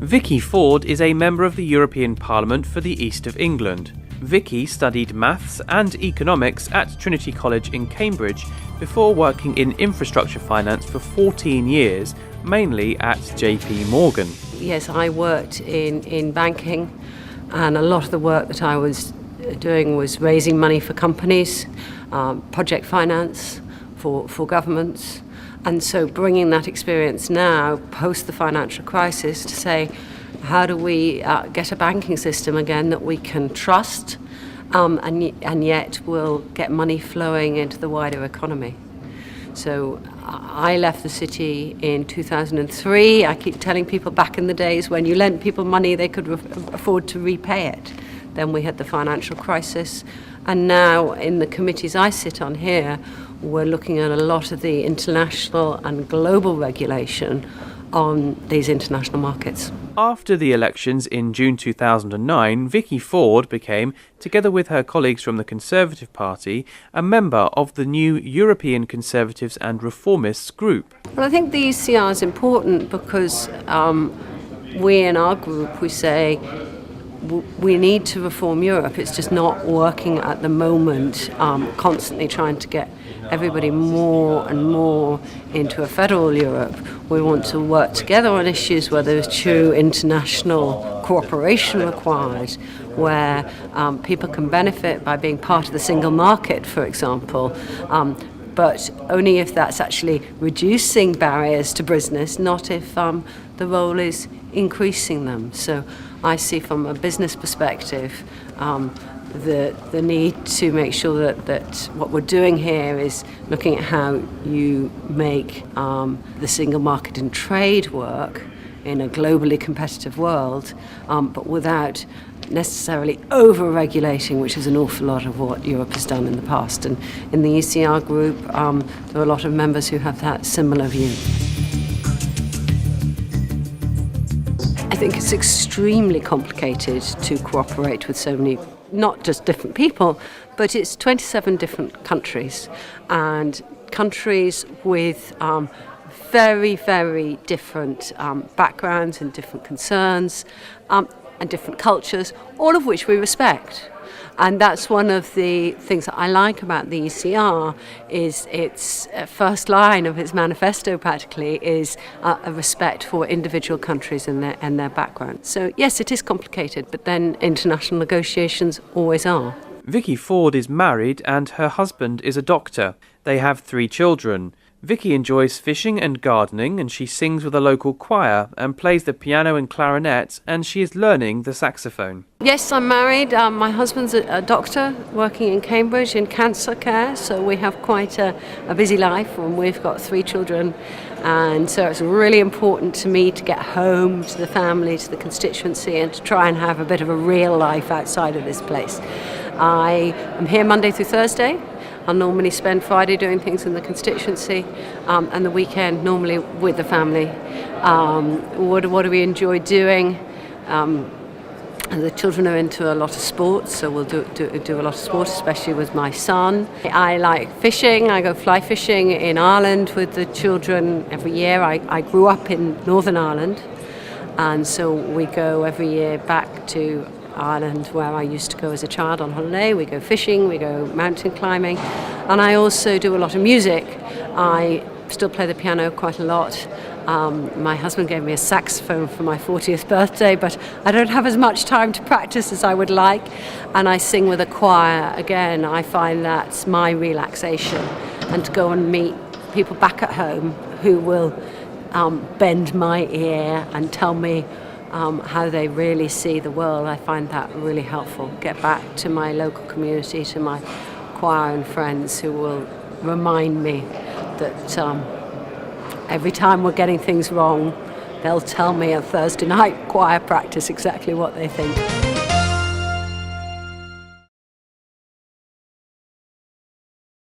Vicky Ford is a member of the European Parliament for the East of England. Vicky studied maths and economics at Trinity College in Cambridge before working in infrastructure finance for 14 years, mainly at JP Morgan. Yes, I worked in banking, and a lot of the work that I was doing was raising money for companies, project finance for governments. And so bringing that experience now, post the financial crisis, to say, how do we get a banking system again that we can trust and yet will get money flowing into the wider economy? So I left the city in 2003. I keep telling people back in the days when you lent people money, they could afford to repay it. Then we had the financial crisis. And now in the committees I sit on here, we're looking at a lot of the international and global regulation on these international markets. After the elections in June 2009, Vicky Ford became, together with her colleagues from the Conservative Party, a member of the new European Conservatives and Reformists group. Well, I think the ECR is important because we in our group, we say we need to reform Europe. It's just not working at the moment, constantly trying to get everybody more and more into a federal Europe. We want to work together on issues where there's true international cooperation required, where people can benefit by being part of the single market, for example, but only if that's actually reducing barriers to business, not if the role is increasing them. So I see from a business perspective the need to make sure that what we're doing here is looking at how you make the single market and trade work in a globally competitive world, but without necessarily over-regulating, which is an awful lot of what Europe has done in the past. And in the ECR group, there are a lot of members who have that similar view. I think it's extremely complicated to cooperate with so many, not just different people, but it's 27 different countries, and countries with very, very different backgrounds and different concerns and different cultures, all of which we respect. And that's one of the things that I like about the ECR, is its first line of its manifesto practically is a respect for individual countries and their background. So yes, it is complicated, but then international negotiations always are. Vicky Ford is married and her husband is a doctor. They have 3 children. Vicky enjoys fishing and gardening, and she sings with a local choir and plays the piano and clarinet, and she is learning the saxophone. Yes, I'm married. My husband's a doctor working in Cambridge in cancer care, so we have quite a busy life, and we've got 3 children, and so it's really important to me to get home to the family, to the constituency, and to try and have a bit of a real life outside of this place. I am here Monday through Thursday. I'll normally spend Friday doing things in the constituency, and the weekend normally with the family. What do we enjoy doing? The children are into a lot of sports, so we'll do a lot of sport, especially with my son. I like fishing. I go fly fishing in Ireland with the children every year. I grew up in Northern Ireland, and so we go every year back to Ireland, where I used to go as a child on holiday. We go fishing, we go mountain climbing, and I also do a lot of music. I still play the piano quite a lot. My husband gave me a saxophone for my 40th birthday, but I don't have as much time to practice as I would like, and I sing with a choir. Again, I find that's my relaxation, and to go and meet people back at home who will bend my ear and tell me how they really see the world. I find that really helpful. Get back to my local community, to my choir and friends who will remind me that every time we're getting things wrong, they'll tell me at Thursday night choir practice exactly what they think.